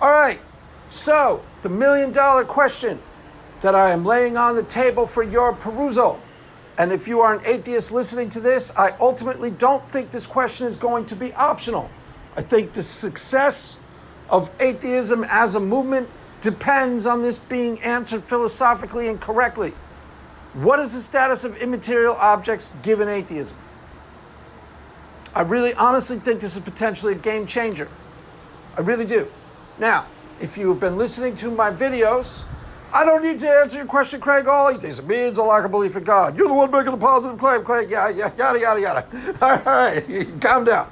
All right, so the $1,000,000 question that I am laying on the table for your perusal. And if you are an atheist listening to this, I ultimately don't think this question is going to be optional. I think the success of atheism as a movement depends on this being answered philosophically and correctly. What is the status of immaterial objects given atheism? I really honestly think this is potentially a game changer. I really do. Now, if you have been listening to my videos, I don't need to answer your question, Craig. All atheism means a lack of belief in God. You're the one making the positive claim, Craig. Yeah, yada, yada, yada. All right, calm down.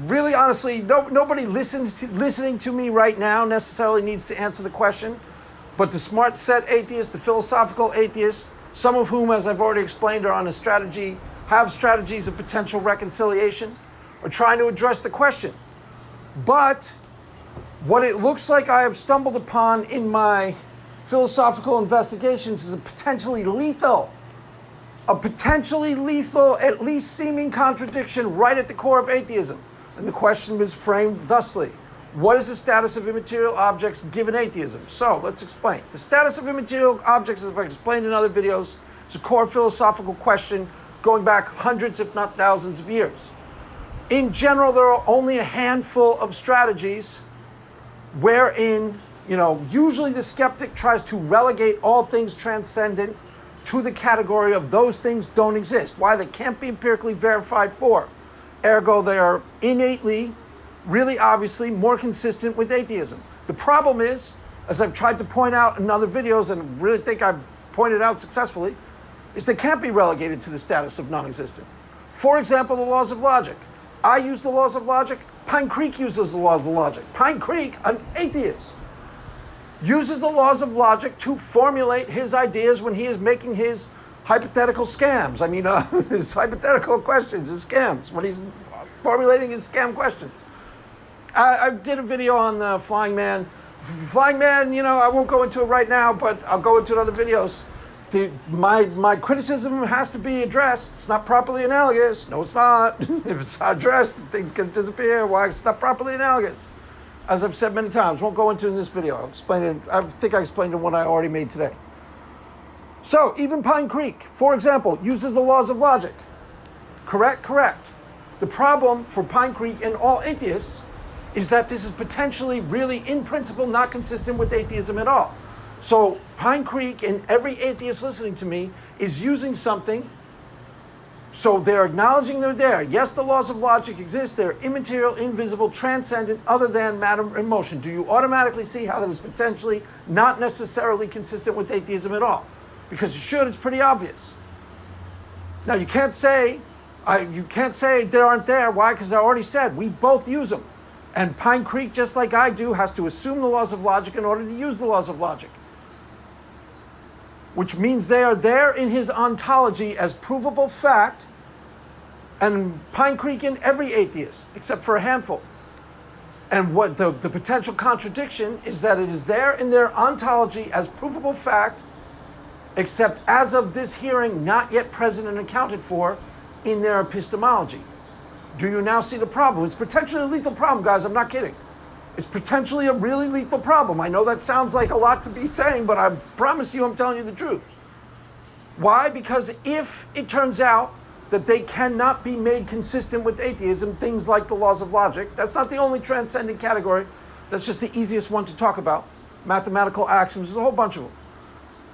Really, honestly, nobody listening to me right now necessarily needs to answer the question. But the smart set atheists, the philosophical atheists, some of whom, as I've already explained, are on a strategy, have strategies of potential reconciliation, are trying to address the question. But what it looks like I have stumbled upon in my philosophical investigations is a potentially lethal, at least seeming contradiction right at the core of atheism. And the question was framed thusly: what is the status of immaterial objects given atheism? So let's explain. The status of immaterial objects, as I've explained in other videos, is a core philosophical question going back hundreds, if not thousands of years. In general, there are only a handful of strategies wherein, usually the skeptic tries to relegate all things transcendent to the category of those things don't exist. Why? They can't be empirically verified for. Ergo, they are innately, really obviously, more consistent with atheism. The problem is, as I've tried to point out in other videos, and really think I've pointed out successfully, is they can't be relegated to the status of non-existent. For example, the laws of logic. I use the laws of logic. Pine Creek uses the laws of logic. Pine Creek, an atheist, uses the laws of logic to formulate his ideas when he is making his hypothetical scams. His hypothetical questions, his scams, when he's formulating his scam questions. I did a video on the Flying Man. Flying Man, I won't go into it right now, but I'll go into it in other videos. My criticism has to be addressed. It's not properly analogous. No, it's not. If it's not addressed, things can disappear. Why? It's not properly analogous. As I've said many times, won't go into it in this video. I'll explain it. I think I explained it one I already made today. So even Pine Creek, for example, uses the laws of logic. Correct. The problem for Pine Creek and all atheists is that this is potentially really, in principle, not consistent with atheism at all. So Pine Creek and every atheist listening to me is using something. So they're acknowledging they're there. Yes, the laws of logic exist. They're immaterial, invisible, transcendent, other than matter and motion. Do you automatically see how that is potentially not necessarily consistent with atheism at all? Because you should. It's pretty obvious. Now you can't say they aren't there. Why? Because I already said we both use them. And Pine Creek, just like I do, has to assume the laws of logic in order to use the laws of logic. Which means they are there in his ontology as provable fact, and Pine Creek in every atheist, except for a handful. And what the potential contradiction is that it is there in their ontology as provable fact, except as of this hearing, not yet present and accounted for in their epistemology. Do you now see the problem? It's potentially a lethal problem, guys. I'm not kidding. It's potentially a really lethal problem. I know that sounds like a lot to be saying, but I promise you I'm telling you the truth. Why? Because if it turns out that they cannot be made consistent with atheism, things like the laws of logic, that's not the only transcendent category. That's just the easiest one to talk about. Mathematical axioms, there's a whole bunch of them.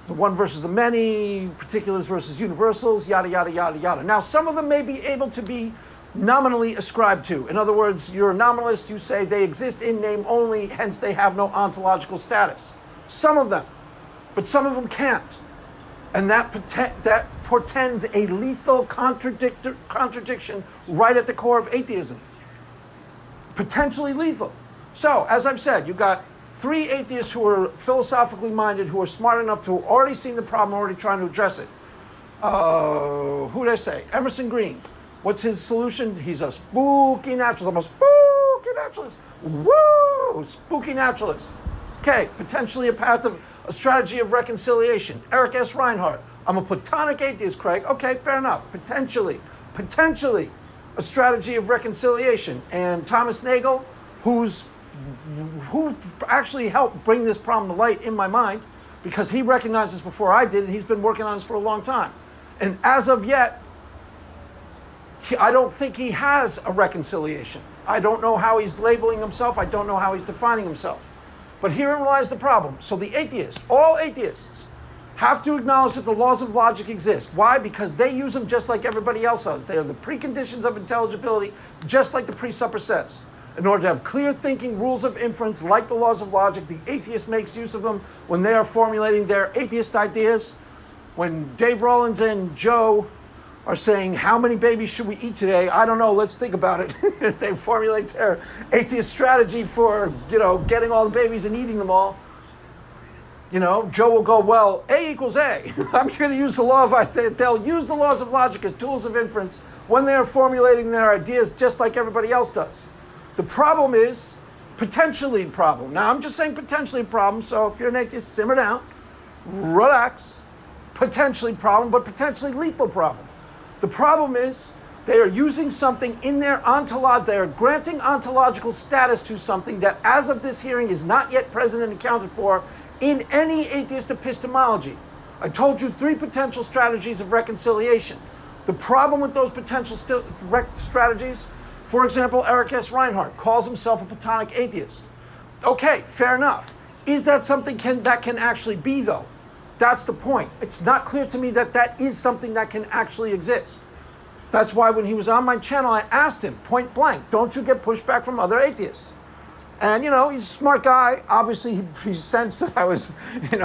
The one versus the many, particulars versus universals, yada, yada, yada, yada. Now, some of them may be able to be nominally ascribed to. In other words, you're a nominalist, you say they exist in name only, hence they have no ontological status. Some of them, but some of them can't. And that portends a lethal contradiction right at the core of atheism. Potentially lethal. So, as I've said, you've got 3 atheists who are philosophically minded, who are smart enough to have already seen the problem, already trying to address it. Who did I say? Emerson Green. What's his solution? He's a spooky naturalist. I'm a spooky naturalist. Woo! Spooky naturalist. Okay, potentially a strategy of reconciliation. Eric S. Reinhardt. I'm a platonic atheist, Craig. Okay, fair enough. Potentially a strategy of reconciliation. And Thomas Nagel, who's who actually helped bring this problem to light in my mind, because he recognized this before I did, and he's been working on this for a long time. And as of yet, I don't think he has a reconciliation. I don't know how he's labeling himself. I don't know how he's defining himself. But herein lies the problem. So the atheists, all atheists, have to acknowledge that the laws of logic exist. Why? Because they use them just like everybody else does. They are the preconditions of intelligibility, just like the presupper says. In order to have clear thinking rules of inference like the laws of logic, the atheist makes use of them when they are formulating their atheist ideas. When Dave Rollins and Joe are saying, how many babies should we eat today? I don't know, let's think about it. They formulate their atheist strategy for, getting all the babies and eating them all. Joe will go, well, A equals A. I'm going to use the law of, they'll use the laws of logic as tools of inference when they're formulating their ideas just like everybody else does. The problem is, potentially the problem. Now, I'm just saying potentially a problem, so if you're an atheist, simmer down, relax. Potentially problem, but potentially lethal problem. The problem is, they are using something in their ontology, they are granting ontological status to something that as of this hearing is not yet present and accounted for in any atheist epistemology. I told you 3 potential strategies of reconciliation. The problem with those potential strategies, for example, Eric S. Reinhardt calls himself a Platonic atheist. Okay, fair enough. Is that something that can actually be, though? That's the point. It's not clear to me that that is something that can actually exist. That's why when he was on my channel, I asked him point blank, don't you get pushback from other atheists? And, he's a smart guy. Obviously, he sensed that I was,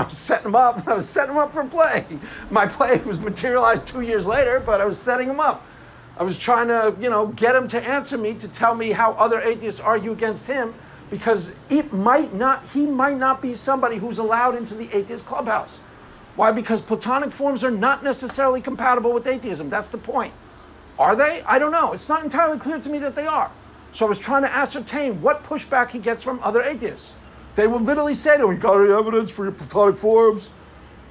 setting him up. I was setting him up for play. My play was materialized 2 years later, but I was setting him up. I was trying to, get him to answer me, to tell me how other atheists argue against him, because he might not be somebody who's allowed into the atheist clubhouse. Why? Because Platonic forms are not necessarily compatible with atheism. That's the point. Are they? I don't know. It's not entirely clear to me that they are. So I was trying to ascertain what pushback he gets from other atheists. They will literally say to him, you got any evidence for your Platonic forms?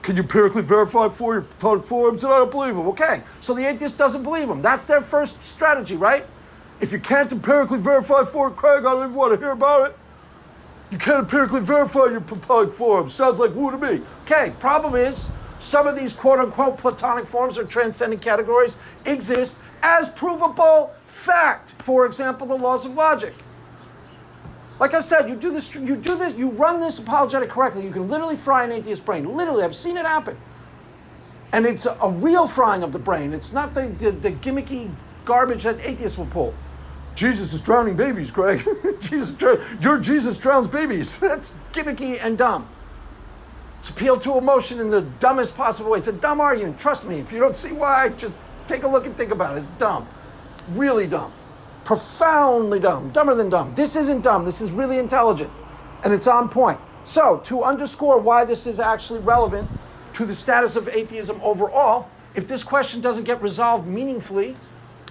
Can you empirically verify for your Platonic forms? And I don't believe him. Okay, so the atheist doesn't believe him. That's their first strategy, right? If you can't empirically verify for it, Craig, I don't even want to hear about it. You can't empirically verify your Platonic forms. Sounds like woo to me. Okay, problem is, some of these quote-unquote Platonic forms or transcendent categories exist as provable fact. For example, the laws of logic. Like I said, you run this apologetic correctly, you can literally fry an atheist brain. Literally, I've seen it happen. And it's a real frying of the brain. It's not the gimmicky garbage that atheists will pull. Jesus is drowning babies, Greg. Your Jesus drowns babies. That's gimmicky and dumb. It's appeal to emotion in the dumbest possible way. It's a dumb argument. Trust me. If you don't see why, just take a look and think about it. It's dumb. Really dumb. Profoundly dumb. Dumber than dumb. This isn't dumb. This is really intelligent. And it's on point. So, to underscore why this is actually relevant to the status of atheism overall, if this question doesn't get resolved meaningfully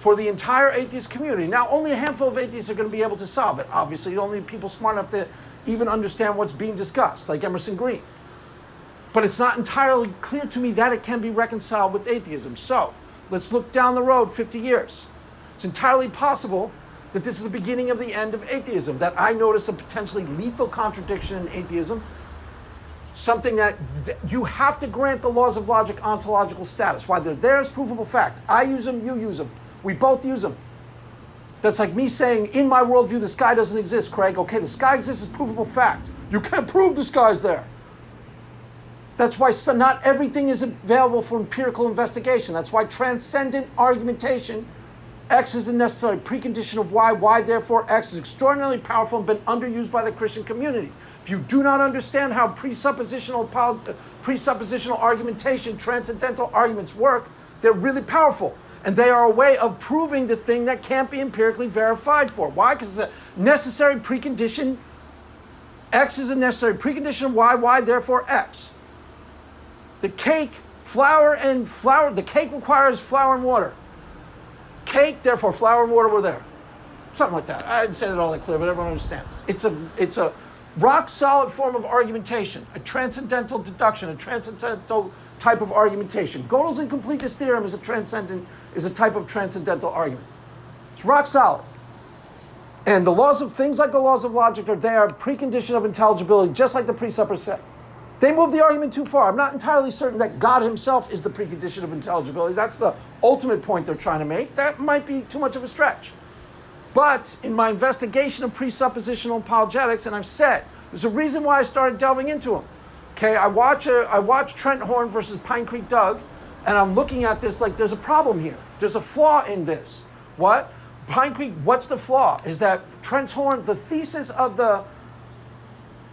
for the entire atheist community. Now, only a handful of atheists are going to be able to solve it. Obviously, only people smart enough to even understand what's being discussed, like Emerson Green. But it's not entirely clear to me that it can be reconciled with atheism. So, let's look down the road 50 years. It's entirely possible that this is the beginning of the end of atheism, that I notice a potentially lethal contradiction in atheism, something that you have to grant the laws of logic ontological status. Why they're there is provable fact. I use them, you use them. We both use them. That's like me saying, in my worldview, the sky doesn't exist, Craig. Okay, the sky exists is provable fact. You can't prove the sky's there. That's why not everything is available for empirical investigation. That's why transcendent argumentation, X is a necessary precondition of Y therefore X is extraordinarily powerful and been underused by the Christian community. If you do not understand how presuppositional argumentation, transcendental arguments work, they're really powerful. And they are a way of proving the thing that can't be empirically verified for. Why? Because it's a necessary precondition. X is a necessary precondition of Y therefore X. The cake, the cake requires flour and water. Cake, therefore flour and water were there. Something like that. I didn't say it all that clear, but everyone understands. It's a rock solid form of argumentation, a transcendental deduction, a transcendental type of argumentation. Gödel's incompleteness theorem is a type of transcendental argument. It's rock solid. And the laws of things like the laws of logic are there, precondition of intelligibility, just like the presuppers said. They move the argument too far. I'm not entirely certain that God himself is the precondition of intelligibility. That's the ultimate point they're trying to make. That might be too much of a stretch. But in my investigation of presuppositional apologetics, and I've said, there's a reason why I started delving into them. Okay, I watch Trent Horn versus Pine Creek Doug, and I'm looking at this like there's a problem here. There's a flaw in this. What? Pine Creek, what's the flaw? Is that Trent Horn, the thesis of the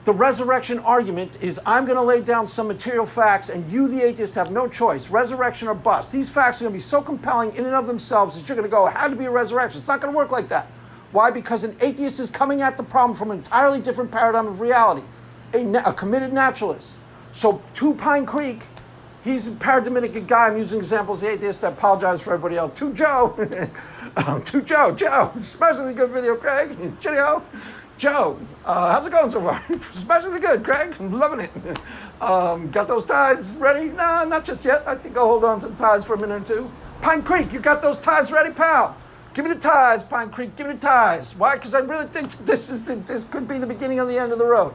resurrection argument is I'm going to lay down some material facts and you, the atheist, have no choice. Resurrection or bust. These facts are going to be so compelling in and of themselves that you're going to go, it had to be a resurrection. It's not going to work like that. Why? Because an atheist is coming at the problem from an entirely different paradigm of reality. A committed naturalist. So to Pine Creek, he's a paradigmatic guy. I'm using examples of the atheist. I apologize for everybody else. To Joe. Joe. Especially good video, Craig. Cheerio. Joe, how's it going so far? Especially good, Craig. I'm loving it. Got those ties ready? No, not just yet. I think I'll hold on to the ties for a minute or two. Pine Creek, you got those ties ready, pal? Give me the ties, Pine Creek. Give me the ties. Why? Because I really think this could be the beginning of the end of the road.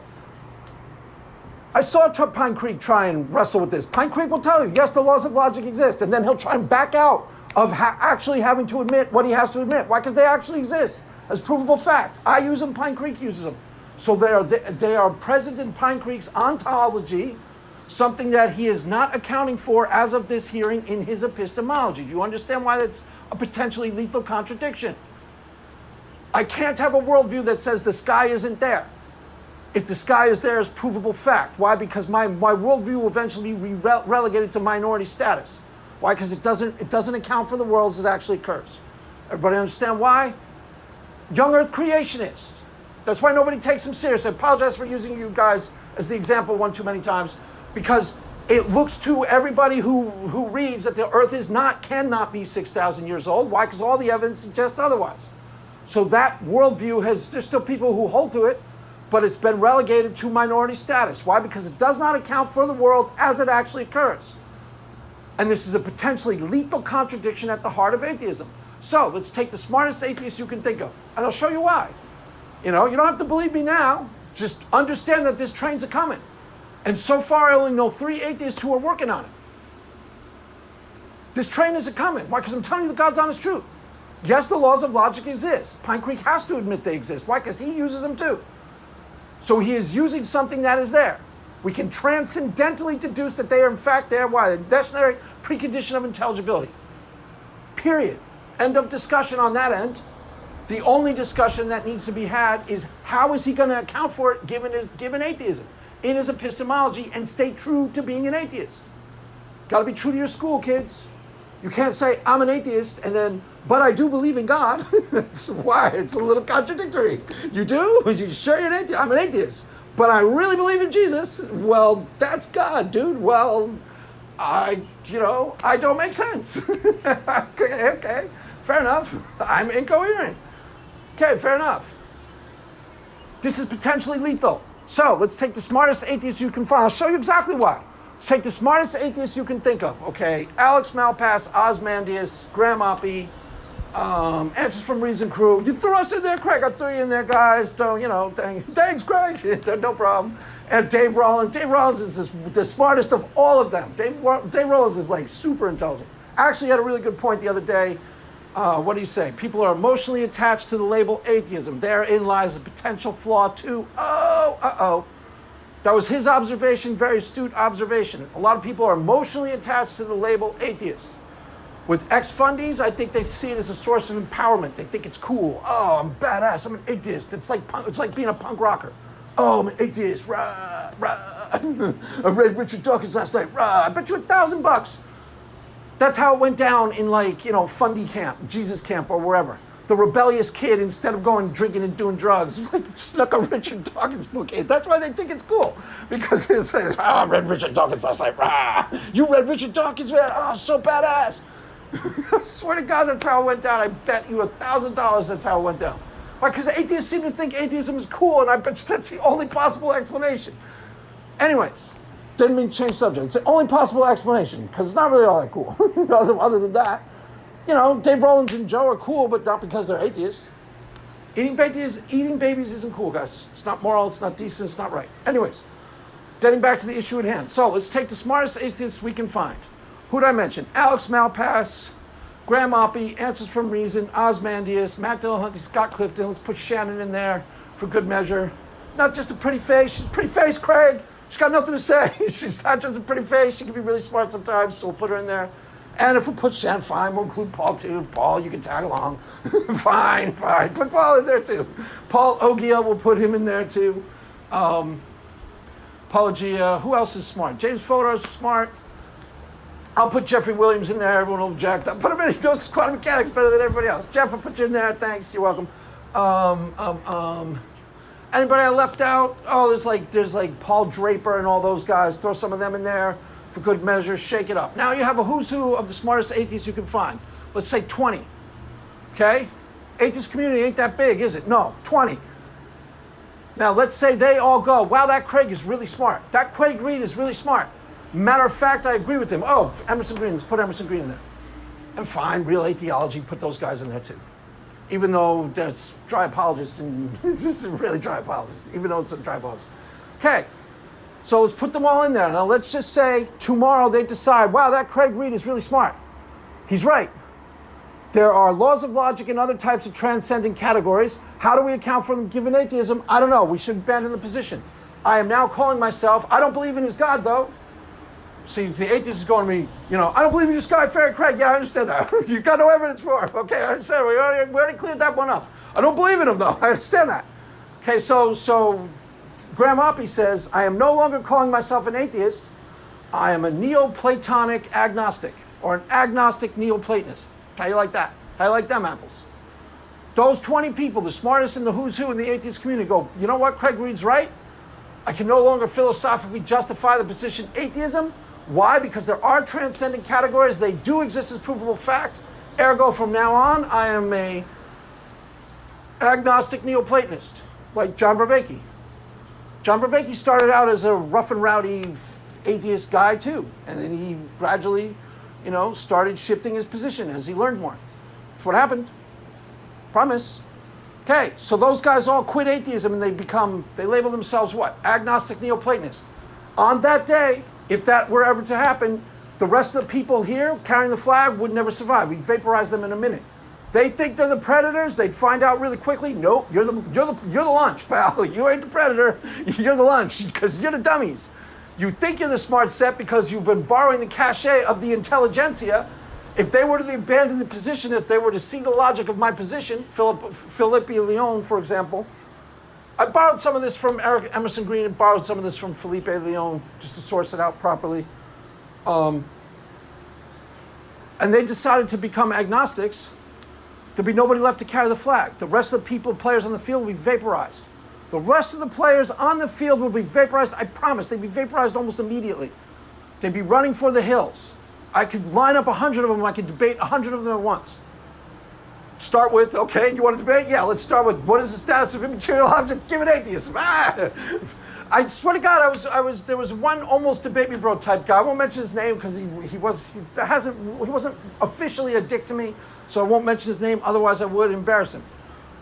I saw Pine Creek try and wrestle with this. Pine Creek will tell you, yes, the laws of logic exist, and then he'll try and back out of actually having to admit what he has to admit. Why? Because they actually exist as provable fact. I use them, Pine Creek uses them. So they are present in Pine Creek's ontology, something that he is not accounting for as of this hearing in his epistemology. Do you understand why that's a potentially lethal contradiction? I can't have a worldview that says the sky isn't there. If the sky is there, it's provable fact. Why? Because my worldview will eventually be relegated to minority status. Why? Because it doesn't account for the world as it actually occurs. Everybody understand why? Young Earth creationist. That's why nobody takes him seriously. I apologize for using you guys as the example one too many times, because it looks to everybody who reads that the Earth cannot be 6,000 years old. Why? Because all the evidence suggests otherwise. So that worldview there's still people who hold to it, but it's been relegated to minority status. Why? Because it does not account for the world as it actually occurs. And this is a potentially lethal contradiction at the heart of atheism. So let's take the smartest atheist you can think of, and I'll show you why. You don't have to believe me now. Just understand that this train's a-coming. And so far, I only know 3 atheists who are working on it. This train is a-coming. Why? Because I'm telling you the God's honest truth. Yes, the laws of logic exist. Pine Creek has to admit they exist. Why? Because he uses them too. So he is using something that is there. We can transcendentally deduce that they are in fact there. Why? The necessary precondition of intelligibility. Period. End of discussion on that end. The only discussion that needs to be had is how is he going to account for it given atheism in his epistemology and stay true to being an atheist. Got to be true to your school, kids. You can't say, I'm an atheist, and then, but I do believe in God. That's why it's a little contradictory. You do? You sure you're an atheist? I'm an atheist, but I really believe in Jesus. Well, that's God, dude. Well, I don't make sense. Okay, fair enough. I'm incoherent. Okay, fair enough. This is potentially lethal. So let's take the smartest atheist you can find. I'll show you exactly why. Let's take the smartest atheist you can think of. Okay, Alex Malpass, Osmandius, Graham Oppie, Answers from Reason Crew. You threw us in there, Craig. I threw you in there, guys. Thanks, Craig. No problem. And Dave Rollins. Dave Rollins is the smartest of all of them. Dave Rollins is like super intelligent. Actually had a really good point the other day. What do you say? People are emotionally attached to the label atheism. Therein lies a potential flaw too. That was his observation, very astute observation. A lot of people are emotionally attached to the label atheist. With ex-fundies, I think they see it as a source of empowerment. They think it's cool. Oh, I'm badass. I'm an atheist. It's like being a punk rocker. Oh, I'm an atheist. Rah, rah. I read Richard Dawkins last night. Rah. I bet you $1,000. That's how it went down in fundy camp, Jesus camp, or wherever. The rebellious kid, instead of going drinking and doing drugs, snuck a Richard Dawkins book in. That's why they think it's cool. Because it says, I read Richard Dawkins last night. Rah. You read Richard Dawkins, man? Oh, so badass. I swear to God, that's how it went down. I bet you $1,000 that's how it went down. Why? Because atheists seem to think atheism is cool, and I bet you that's the only possible explanation. Anyways, didn't mean to change subject. It's the only possible explanation, because it's not really all that cool. Other than that, Dave Rollins and Joe are cool, but not because they're atheists. Eating babies isn't cool, guys. It's not moral, it's not decent, it's not right. Anyways, getting back to the issue at hand. So let's take the smartest atheists we can find. Who did I mention? Alex Malpass, Graham Oppie, Answers from Reason, Ozymandias, Matt Dillahunty, Scott Clifton. Let's put Shannon in there for good measure. Not just a pretty face. She's a pretty face, Craig. She's got nothing to say. She's not just a pretty face. She can be really smart sometimes, so we'll put her in there. And if we put Shannon, fine, we'll include Paul too. Paul, you can tag along. fine. Put Paul in there too. Paul Ogia, we'll put him in there too. Apologia. Who else is smart? James Fodor's smart. I'll put Jeffrey Williams in there. Everyone will object. I'll put him in. He knows quantum mechanics better than everybody else. Jeff, I'll put you in there. Thanks. You're welcome. Anybody I left out? Oh, there's like Paul Draper and all those guys. Throw some of them in there for good measure. Shake it up. Now you have a who's who of the smartest atheists you can find. Let's say 20. Okay? Atheist community ain't that big, is it? No, 20. Now let's say they all go, wow, that Craig is really smart. That Craig Reed is really smart. Matter of fact, I agree with him. Oh, Emerson Green, let's put Emerson Green in there. And fine, real atheology, put those guys in there too. Even though that's dry apologist, and it's just a really dry apologist, even though it's a dry apologist. Okay, so let's put them all in there. Now let's just say tomorrow they decide, wow, that Craig Reed is really smart. He's right. There are laws of logic and other types of transcendent categories. How do we account for them given atheism? I don't know. We should abandon the position. I am now calling myself, I don't believe in his God though. See, the atheist is going to me, I don't believe in this guy, Ferret Craig. Yeah, I understand that. You've got no evidence for it. Okay, I understand. We already cleared that one up. I don't believe in him, though. I understand that. Okay, so Graham Oppie says, I am no longer calling myself an atheist. I am a Neoplatonic agnostic, or an agnostic Neoplatonist. How you like that? How you like them apples? Those 20 people, the smartest in the who's who in the atheist community, go, you know what, Craig Reed's right? I can no longer philosophically justify the position atheism. Why? Because there are transcendent categories. They do exist as provable fact. Ergo, from now on, I am a agnostic Neoplatonist, like John Vervaeke. John Vervaeke started out as a rough and rowdy atheist guy too, and then he gradually, started shifting his position as he learned more. That's what happened. Promise. Okay, so those guys all quit atheism and they label themselves what? Agnostic Neoplatonists. On that day, if that were ever to happen, the rest of the people here carrying the flag would never survive. We'd vaporize them in a minute. They think they're the predators. They'd find out really quickly. Nope, you're the lunch, pal. You ain't the predator. You're the lunch because you're the dummies. You think you're the smart set because you've been borrowing the cachet of the intelligentsia. If they were to abandon the position, if they were to see the logic of my position, Philippe Leon, for example. I borrowed some of this from Emerson Green and borrowed some of this from Felipe Leon just to source it out properly. And they decided to become agnostics. There'd be nobody left to carry the flag. The rest of the players on the field would be vaporized. The rest of the players on the field will be vaporized. I promise, they'd be vaporized almost immediately. They'd be running for the hills. I could line up 100 of them. I could debate 100 of them at once. Start with, okay, you want to debate? Yeah, let's start with what is the status of immaterial object given atheism? I swear to God, there was one almost debate me bro type guy. I won't mention his name because he wasn't officially a dick to me, so I won't mention his name. Otherwise, I would embarrass him,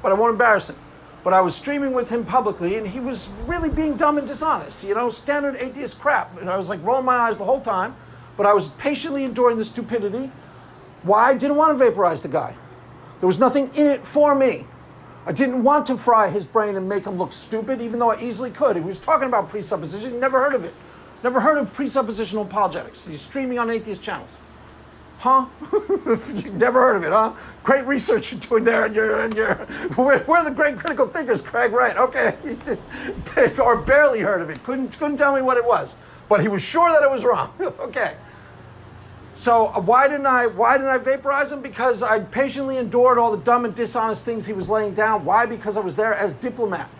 but I won't embarrass him. But I was streaming with him publicly, and he was really being dumb and dishonest. Standard atheist crap. And I was like rolling my eyes the whole time, but I was patiently enduring the stupidity. Why? I didn't want to vaporize the guy. There was nothing in it for me. I didn't want to fry his brain and make him look stupid, even though I easily could. He was talking about presupposition. Never heard of it. Never heard of presuppositional apologetics. He's streaming on atheist channels. Huh? Never heard of it, huh? Great research you're doing there, and we're the great critical thinkers, Craig. Right? Okay. Or barely heard of it. Couldn't tell me what it was, but he was sure that it was wrong. Okay. So why didn't I vaporize him? Because I patiently endured all the dumb and dishonest things he was laying down. Why? Because I was there as diplomat.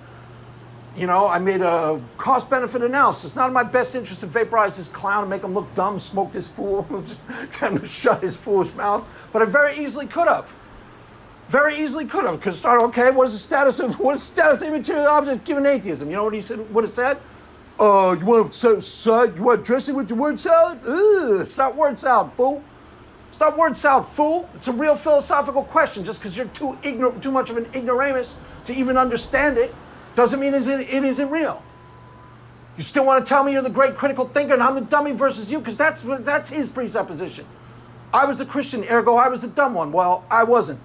I made a cost-benefit analysis. It's not in my best interest to vaporize this clown and make him look dumb, smoke this fool, trying to shut his foolish mouth. But I very easily could have. Very easily could have. Could start, okay, what is the status of immaterial objects given atheism? You know what he said? What it said? You want dressing with your word salad? Ugh, it's not word salad, fool. It's not word salad, fool. It's a real philosophical question. Just because you're too much of an ignoramus to even understand it, doesn't mean it isn't real. You still want to tell me you're the great critical thinker and I'm the dummy versus you? Because that's his presupposition. I was the Christian, ergo I was the dumb one. Well, I wasn't.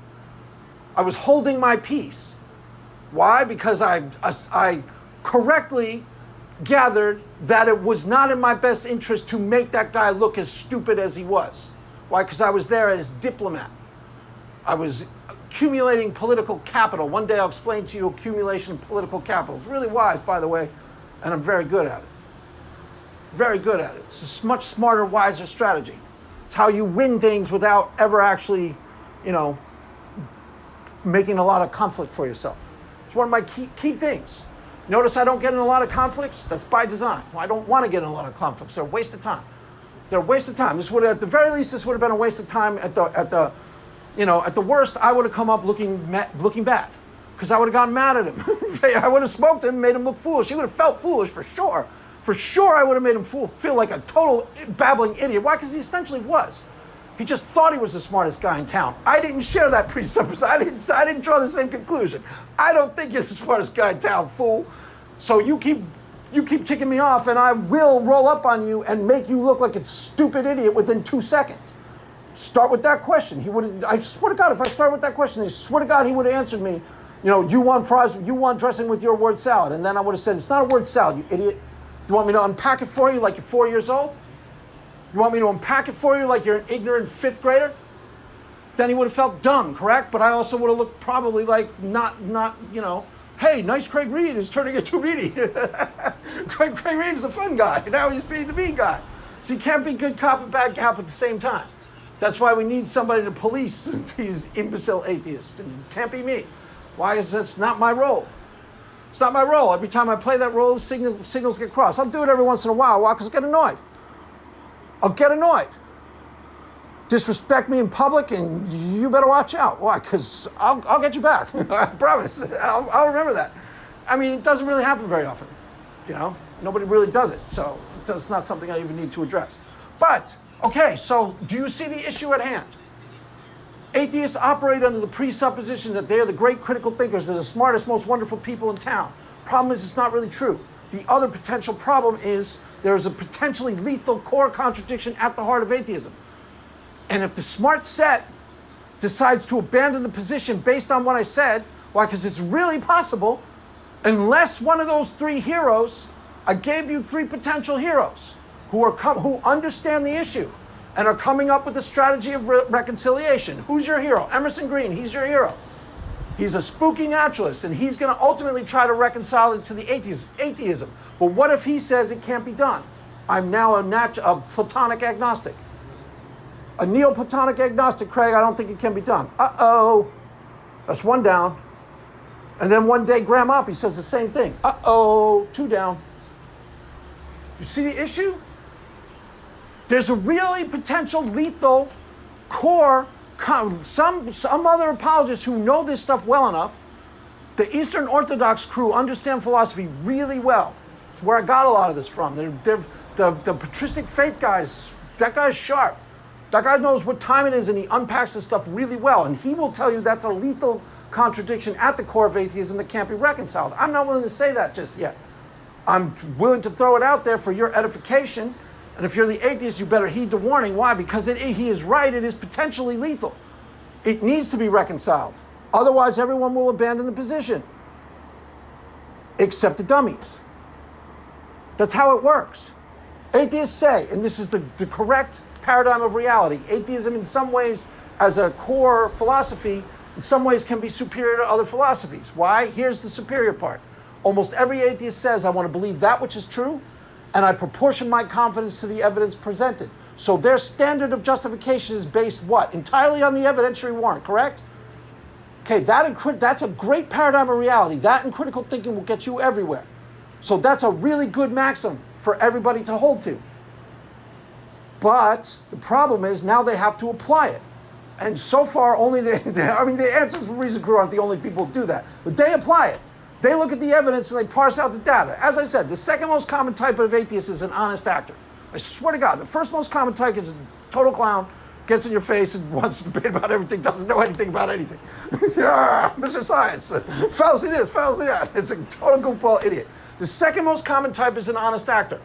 I was holding my peace. Why? Because I correctly gathered that it was not in my best interest to make that guy look as stupid as he was. Why? Because I was there as diplomat. I was accumulating political capital. One day I'll explain to you accumulation of political capital. It's really wise, by the way, and I'm very good at it. Very good at it. It's a much smarter, wiser strategy. It's how you win things without ever actually, making a lot of conflict for yourself. It's one of my key things. Notice I don't get in a lot of conflicts. That's by design. Well, I don't want to get in a lot of conflicts. They're a waste of time. They're a waste of time. This would, at the very least, this would have been a waste of time. At the worst, I would have come up looking bad, because I would have gotten mad at him. I would have smoked him, made him look foolish. He would have felt foolish for sure. For sure, I would have made him feel like a total babbling idiot. Why? Because he essentially was. He just thought he was the smartest guy in town. I didn't share that presupposition. I didn't draw the same conclusion. I don't think you're the smartest guy in town, fool. So you keep ticking me off, and I will roll up on you and make you look like a stupid idiot within 2 seconds. Start with that question. I swear to God, if I start with that question, I swear to God, he would have answered me, you want fries, you want dressing with your word salad. And then I would have said, it's not a word salad, you idiot. You want me to unpack it for you like you're 4 years old? You want me to unpack it for you like you're an ignorant 5th grader? Then he would have felt dumb, correct? But I also would have looked probably like not, hey, nice Craig Reed is turning into Reedy. Craig Reed is a fun guy. Now he's being the mean guy. So you can't be good cop and bad cop at the same time. That's why we need somebody to police these imbecile atheists. And it can't be me. Why? Because that's not my role. It's not my role. Every time I play that role, signals get crossed. I'll do it every once in a while. Why? Because I get annoyed. I'll get annoyed. Disrespect me in public, and you better watch out. Why? Because I'll get you back. I promise. I'll remember that. I mean, it doesn't really happen very often. Nobody really does it. So it's not something I even need to address. But, okay, so do you see the issue at hand? Atheists operate under the presupposition that they're the great critical thinkers. They're the smartest, most wonderful people in town. Problem is, it's not really true. The other potential problem is there is a potentially lethal core contradiction at the heart of atheism. And if the smart set decides to abandon the position based on what I said, why? Because it's really possible, unless one of those 3 heroes, I gave you 3 potential heroes who understand the issue and are coming up with a strategy of reconciliation. Who's your hero? Emerson Green, he's your hero. He's a spooky naturalist, and he's going to ultimately try to reconcile it to the atheism. But what if he says it can't be done? I'm now a Platonic agnostic. A Neoplatonic agnostic, Craig, I don't think it can be done. Uh-oh. That's 1 down. And then one day, Graham Oppy says the same thing. Uh-oh, 2 down. You see the issue? There's a really potential lethal core. Some other apologists who know this stuff well enough, the Eastern Orthodox crew understand philosophy really well. It's where I got a lot of this from. The patristic faith guys, that guy's sharp. That guy knows what time it is, and he unpacks this stuff really well. And he will tell you that's a lethal contradiction at the core of atheism that can't be reconciled. I'm not willing to say that just yet. I'm willing to throw it out there for your edification. And if you're the atheist, you better heed the warning. Why? Because he is right. It is potentially lethal. It needs to be reconciled. Otherwise, everyone will abandon the position. Except the dummies. That's how it works. Atheists say, and this is the correct paradigm of reality, atheism in some ways as a core philosophy, in some ways can be superior to other philosophies. Why? Here's the superior part. Almost every atheist says, I want to believe that which is true, and I proportion my confidence to the evidence presented. So their standard of justification is based what? Entirely on the evidentiary warrant, correct? Okay, that's a great paradigm of reality. That and critical thinking will get you everywhere. So that's a really good maxim for everybody to hold to. But the problem is now they have to apply it. And so far only the answers for Reason Crew aren't the only people who do that. But they apply it. They look at the evidence and they parse out the data. As I said, the second most common type of atheist is an honest actor. I swear to God, the first most common type is a total clown, gets in your face and wants to debate about everything, doesn't know anything about anything. Yeah, Mr. Science, fallacy this, fallacy that. It's a total goofball idiot. The second most common type is an honest actor.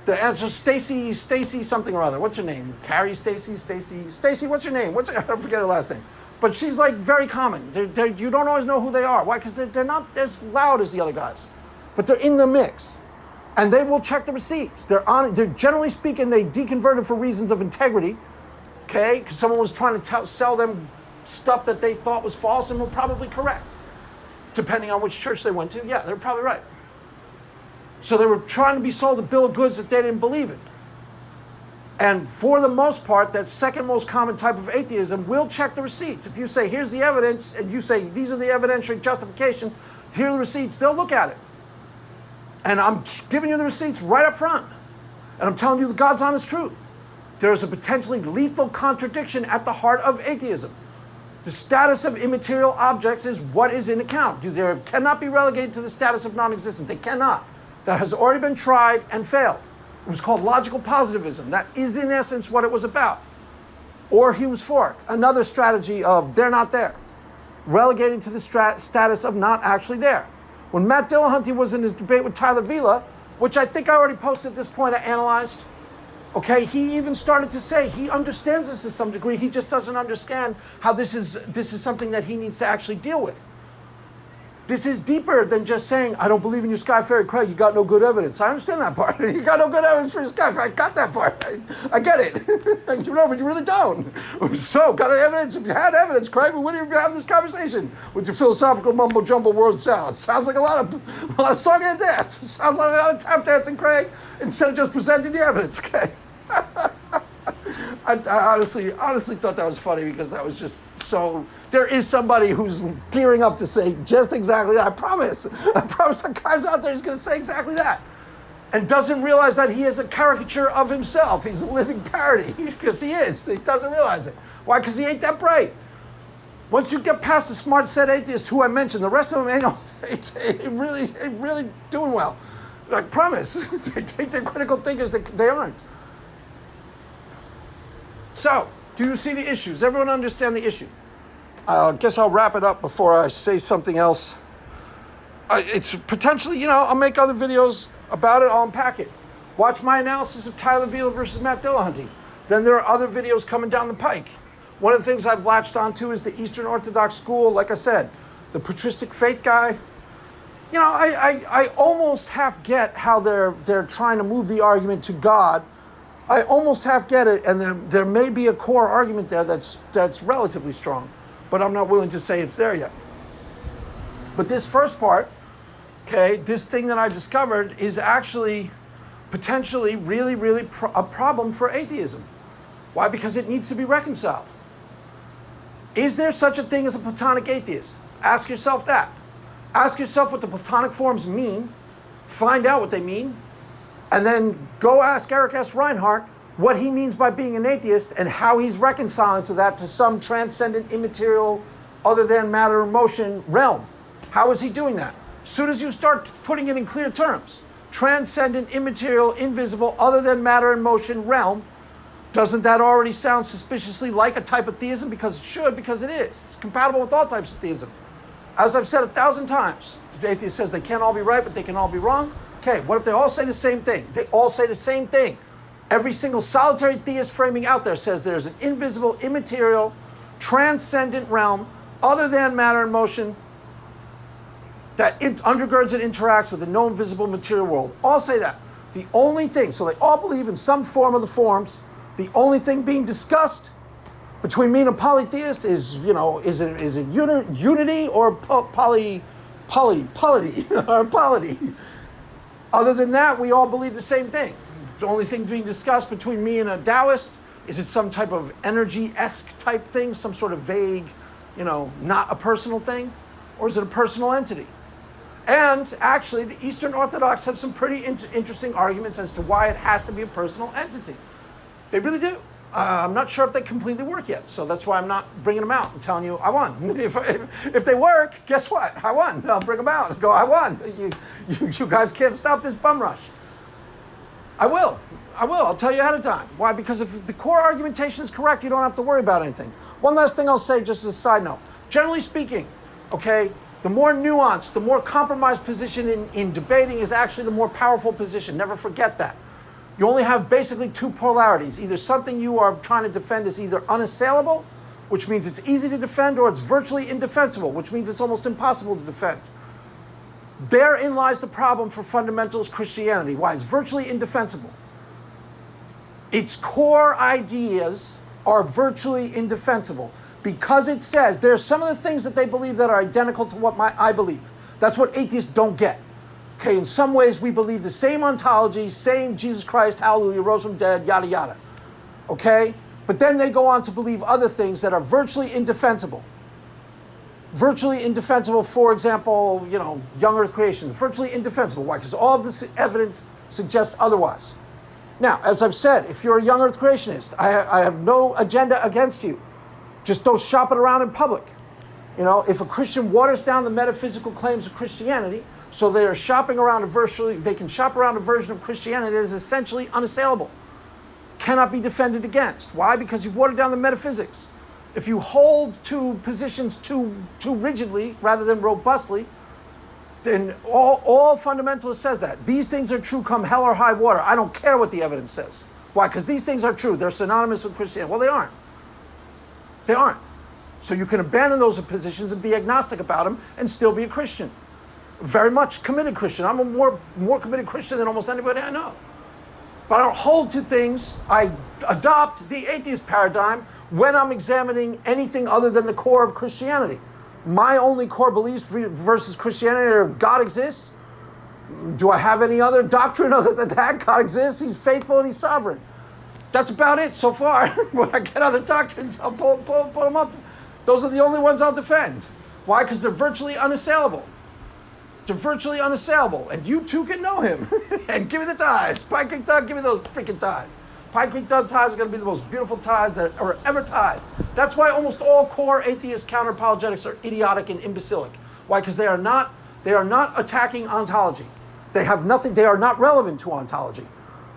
The answer is Stacy something or other. What's her name? Carrie Stacy, what's her name? I don't forget her last name. But she's like very common. You don't always know who they are. Why? Because they're not as loud as the other guys. But they're in the mix. And they will check the receipts. They're generally speaking, they deconverted for reasons of integrity. Okay? Because someone was trying to sell them stuff that they thought was false and were probably correct. Depending on which church they went to. Yeah, they're probably right. So they were trying to be sold a bill of goods that they didn't believe in. And for the most part, that second most common type of atheism will check the receipts. If you say, here's the evidence, and you say, these are the evidentiary justifications, here are the receipts, they'll look at it. And I'm giving you the receipts right up front. And I'm telling you the God's honest truth. There's a potentially lethal contradiction at the heart of atheism. The status of immaterial objects is what is in account. They cannot be relegated to the status of non-existent. They cannot. That has already been tried and failed. It was called logical positivism. That is in essence what it was about. Or Hume's fork, another strategy of they're not there. Relegating to the status of not actually there. When Matt Dillahunty was in his debate with Tyler Vila, which I think I already posted at this point, I analyzed, okay, he even started to say he understands this to some degree, he just doesn't understand how this is something that he needs to actually deal with. This is deeper than just saying, I don't believe in your sky fairy, Craig, you got no good evidence. I understand that part. You got no good evidence for your sky fairy. I got that part. I get it. You know, but you really don't. So, got evidence? If you had evidence, Craig, we wouldn't even have this conversation with your philosophical mumbo-jumbo word salad. Sounds like a lot of song and dance. Sounds like a lot of tap dancing, Craig, instead of just presenting the evidence, okay? I honestly thought that was funny because that was just so... There is somebody who's gearing up to say just exactly that. I promise that guy's out there who's going to say exactly that. And doesn't realize that he is a caricature of himself. He's a living parody because he is. He doesn't realize it. Why? Because he ain't that bright. Once you get past the smart set atheist who I mentioned, the rest of them ain't really doing well. I promise. They think they're critical thinkers. They aren't. So, do you see the issues? Does everyone understand the issue? I guess I'll wrap it up before I say something else. It's potentially, I'll make other videos about it. I'll unpack it. Watch my analysis of Tyler Vila versus Matt Dillahunty. Then there are other videos coming down the pike. One of the things I've latched onto is the Eastern Orthodox school. Like I said, the patristic faith guy. I almost half get how they're trying to move the argument to God. I almost half get it, and there may be a core argument there that's relatively strong. But I'm not willing to say it's there yet. But this first part, okay, this thing that I discovered is actually potentially really a problem for atheism. Why? Because it needs to be reconciled. Is there such a thing as a Platonic atheist? Ask yourself that. Ask yourself what the Platonic forms mean, find out what they mean, and then go ask Eric S. Reinhardt what he means by being an atheist and how he's reconciling to that to some transcendent, immaterial, other than matter and motion realm. How is he doing that? As soon as you start putting it in clear terms, transcendent, immaterial, invisible, other than matter and motion realm, doesn't that already sound suspiciously like a type of theism? Because it should, because it is. It's compatible with all types of theism. As I've said 1,000 times, the atheist says they can't all be right, but they can all be wrong. Okay, what if they all say the same thing? They all say the same thing. Every single solitary theist framing out there says there's an invisible, immaterial, transcendent realm other than matter and motion that undergirds and interacts with the known visible material world. All say that. The only thing, so they all believe in some form of the forms, the only thing being discussed between me and a polytheist is, is it unity or polity or polity? Other than that, we all believe the same thing. The only thing being discussed between me and a Taoist, is it some type of energy-esque type thing, some sort of vague, not a personal thing? Or is it a personal entity? And actually, the Eastern Orthodox have some pretty interesting arguments as to why it has to be a personal entity. They really do. I'm not sure if they completely work yet, so that's why I'm not bringing them out and telling you I won. If they work, guess what? I won. I'll bring them out and go, I won. You guys can't stop this bum rush. I will. I will. I'll tell you ahead of time. Why? Because if the core argumentation is correct, you don't have to worry about anything. One last thing I'll say, just as a side note. Generally speaking, okay, the more nuanced, the more compromised position in debating is actually the more powerful position. Never forget that. You only have basically two polarities. Either something you are trying to defend is either unassailable, which means it's easy to defend, or it's virtually indefensible, which means it's almost impossible to defend. Therein lies the problem for fundamentalist Christianity. Why? It's virtually indefensible. Its core ideas are virtually indefensible because it says there are some of the things that they believe that are identical to what I believe. That's what atheists don't get. Okay, in some ways we believe the same ontology, same Jesus Christ, hallelujah, rose from dead, yada yada. Okay? But then they go on to believe other things that are virtually indefensible. Virtually indefensible, for example, young earth creation. Virtually indefensible. Why? Because all of this evidence suggests otherwise. Now, as I've said, if you're a young earth creationist, I have no agenda against you. Just don't shop it around in public. If a Christian waters down the metaphysical claims of Christianity, so they are shopping around they can shop around a version of Christianity that is essentially unassailable, cannot be defended against. Why? Because you've watered down the metaphysics. If you hold to positions too rigidly rather than robustly, then all fundamentalists says that. These things are true come hell or high water. I don't care what the evidence says. Why? Because these things are true. They're synonymous with Christianity. Well, they aren't. They aren't. So you can abandon those positions and be agnostic about them and still be a Christian. Very much committed Christian. I'm a more committed Christian than almost anybody I know. But I don't hold to things. I adopt the atheist paradigm when I'm examining anything other than the core of Christianity. My only core beliefs versus Christianity are God exists. Do I have any other doctrine other than that? God exists, he's faithful, and he's sovereign. That's about it so far. When I get other doctrines, I'll pull them up. Those are the only ones I'll defend. Why? Because they're virtually unassailable. They're virtually unassailable. And you too can know him. And give me the ties. Pine Creek Doug, give me those freaking ties. Pine Creek Doug ties are going to be the most beautiful ties that are ever tied. That's why almost all core atheist counter-apologetics are idiotic and imbecilic. Why? Because they are not attacking ontology. They have nothing, they are not relevant to ontology.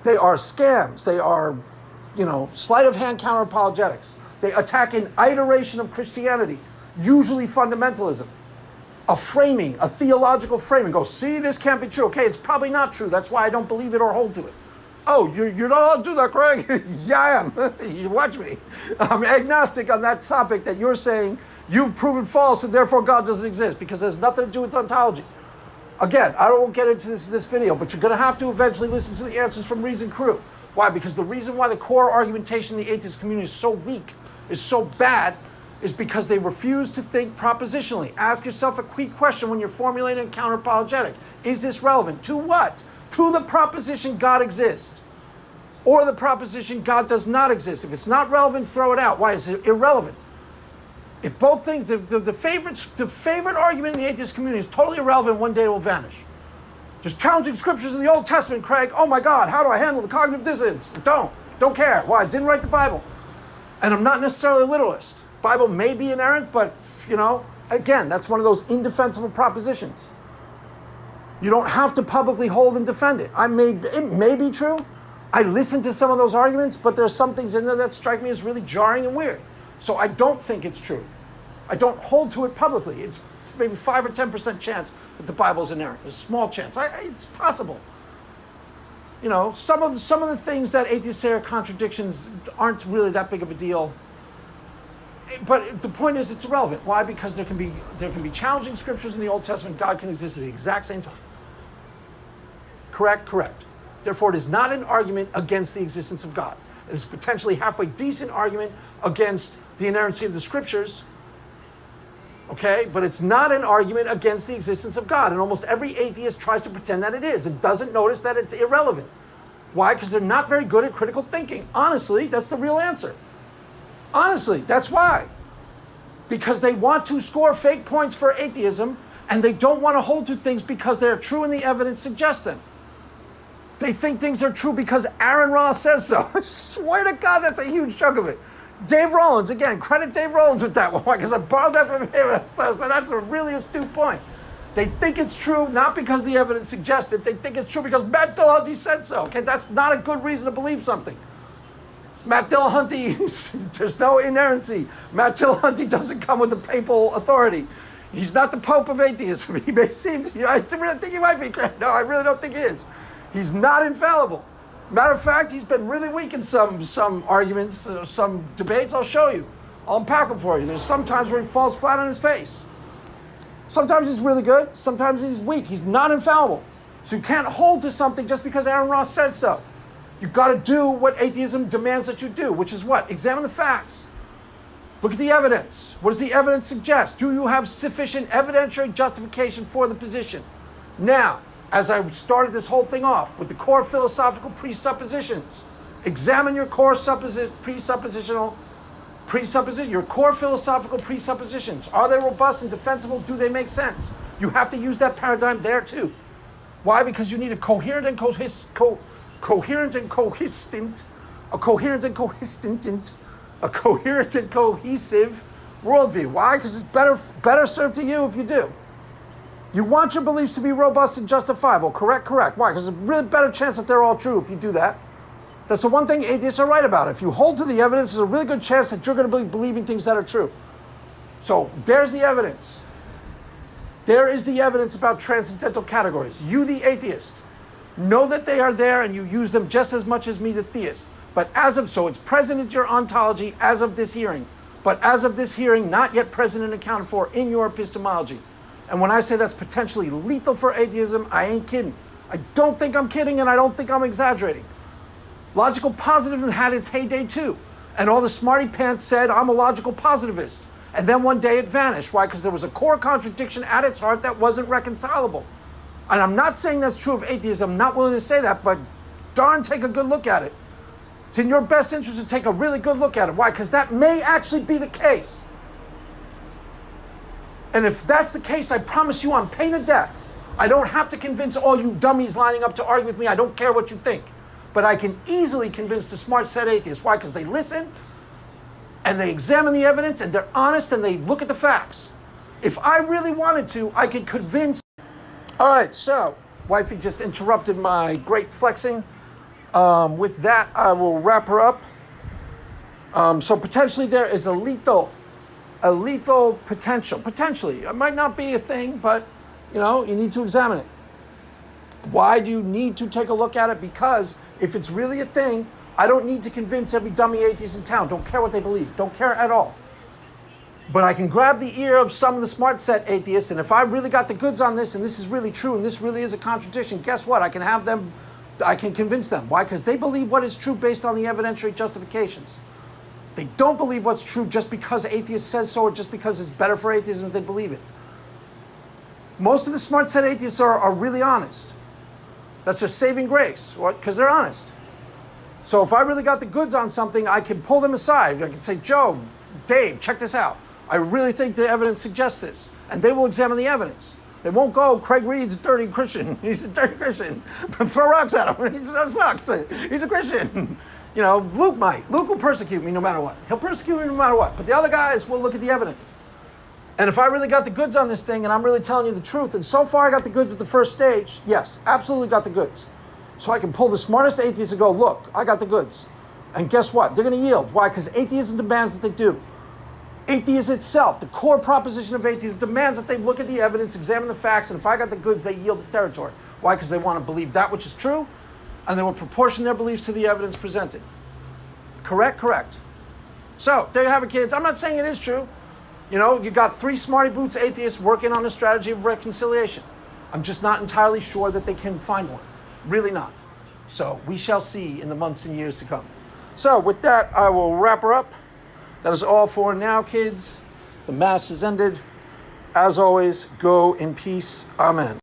They are scams. They are, sleight of hand counter-apologetics. They attack an iteration of Christianity, usually fundamentalism. A framing, a theological framing. Go, see, this can't be true. Okay, it's probably not true. That's why I don't believe it or hold to it. Oh, you're not allowed to do that, Craig? Yeah, I am. You watch me. I'm agnostic on that topic that you're saying you've proven false and therefore God doesn't exist because it has nothing to do with ontology. Again, I won't get into this video, but you're going to have to eventually listen to the answers from Reason Crew. Why? Because the reason why the core argumentation in the atheist community is so weak, is so bad, is because they refuse to think propositionally. Ask yourself a quick question when you're formulating a counter-apologetic. Is this relevant? To what? To the proposition God exists. Or the proposition God does not exist. If it's not relevant, throw it out. Why? Is it irrelevant? If both things, the favorite argument in the atheist community is totally irrelevant, one day it will vanish. Just challenging scriptures in the Old Testament, Craig. Oh my God, how do I handle the cognitive dissonance? Don't care. Why? I didn't write the Bible. And I'm not necessarily a literalist. Bible may be inerrant, but, again, that's one of those indefensible propositions. You don't have to publicly hold and defend it. It may be true. I listen to some of those arguments, but there's some things in there that strike me as really jarring and weird. So I don't think it's true. I don't hold to it publicly. It's maybe 5 or 10% chance that the Bible's inerrant. There's a small chance. It's possible. Some of the things that atheists say are contradictions aren't really that big of a deal. But the point is, it's irrelevant. Why? Because there can be challenging scriptures in the Old Testament. God can exist at the exact same time. Correct? Correct. Therefore, it is not an argument against the existence of God. It is potentially halfway decent argument against the inerrancy of the scriptures. Okay? But it's not an argument against the existence of God. And almost every atheist tries to pretend that it is and doesn't notice that it's irrelevant. Why? Because they're not very good at critical thinking. Honestly, that's the real answer. Honestly, that's why. Because they want to score fake points for atheism, and they don't want to hold to things because they're true and the evidence suggests them. They think things are true because Aaron Ross says so. I swear to God, that's a huge chunk of it. Dave Rollins, again, credit Dave Rollins with that one, because I borrowed that from him. So that's a really astute point. They think it's true not because the evidence suggests it. They think it's true because Matt Dillahunty said so. Okay, that's not a good reason to believe something. Matt Dillahunty, there's no inerrancy. Matt Dillahunty doesn't come with the papal authority. He's not the Pope of atheism. He may seem to, I really think he might be. No, I really don't think he is. He's not infallible. Matter of fact, he's been really weak in some arguments, some debates. I'll show you. I'll unpack them for you. There's sometimes where he falls flat on his face. Sometimes he's really good. Sometimes he's weak. He's not infallible. So you can't hold to something just because Aaron Ross says so. You've got to do what atheism demands that you do, which is what? Examine the facts. Look at the evidence. What does the evidence suggest? Do you have sufficient evidentiary justification for the position? Now, as I started this whole thing off with the core philosophical presuppositions, examine your core your core philosophical presuppositions. Are they robust and defensible? Do they make sense? You have to use that paradigm there too. Why? Because you need a coherent and cohesive worldview. Why? Because it's better served to you if you do. You want your beliefs to be robust and justifiable. Correct. Why? Because there's a really better chance that they're all true if you do that. That's the one thing atheists are right about. If you hold to the evidence, there's a really good chance that you're going to be believing things that are true. So there's the evidence. There is the evidence about transcendental categories. You, the atheist, know that they are there and you use them just as much as me, the theist. But so it's present in your ontology as of this hearing. But as of this hearing, not yet present and accounted for in your epistemology. And when I say that's potentially lethal for atheism, I ain't kidding. I don't think I'm kidding and I don't think I'm exaggerating. Logical positivism had its heyday too. And all the smarty pants said, I'm a logical positivist. And then one day it vanished. Why? Because there was a core contradiction at its heart that wasn't reconcilable. And I'm not saying that's true of atheism. I'm not willing to say that, but darn, take a good look at it. It's in your best interest to take a really good look at it. Why? Because that may actually be the case. And if that's the case, I promise you on pain of death, I don't have to convince all you dummies lining up to argue with me. I don't care what you think. But I can easily convince the smart set atheists. Why? Because they listen and they examine the evidence and they're honest and they look at the facts. If I really wanted to, I could convince. All right, so wifey just interrupted my great flexing. With that, I will wrap her up. So potentially there is a lethal potential. Potentially, it might not be a thing, but you need to examine it. Why do you need to take a look at it? Because if it's really a thing, I don't need to convince every dummy atheist in town. Don't care what they believe. Don't care at all. But I can grab the ear of some of the smart set atheists, and if I really got the goods on this, and this is really true, and this really is a contradiction, guess what? I can convince them. Why? Because they believe what is true based on the evidentiary justifications. They don't believe what's true just because atheist says so, or just because it's better for atheism if they believe it. Most of the smart set atheists are really honest. That's their saving grace. What? Because they're honest. So if I really got the goods on something, I can pull them aside. I can say, Joe, Dave, check this out. I really think the evidence suggests this. And they will examine the evidence. They won't go, Craig Reed's a dirty Christian. He's a dirty Christian. Throw rocks at him. He sucks. He's a Christian. Luke might. Luke will persecute me no matter what. He'll persecute me no matter what. But the other guys will look at the evidence. And if I really got the goods on this thing and I'm really telling you the truth, and so far I got the goods at the first stage, yes, absolutely got the goods. So I can pull the smartest atheists and go, look, I got the goods. And guess what? They're going to yield. Why? Because atheism demands that they do. Atheism itself, the core proposition of atheism, demands that they look at the evidence, examine the facts, and if I got the goods, they yield the territory. Why? Because they want to believe that which is true, and they will proportion their beliefs to the evidence presented. Correct. So, there you have it, kids. I'm not saying it is true. You got 3 smarty boots atheists working on a strategy of reconciliation. I'm just not entirely sure that they can find one. Really not. So we shall see in the months and years to come. So with that, I will wrap her up. That is all for now, kids. The Mass is ended. As always, go in peace. Amen.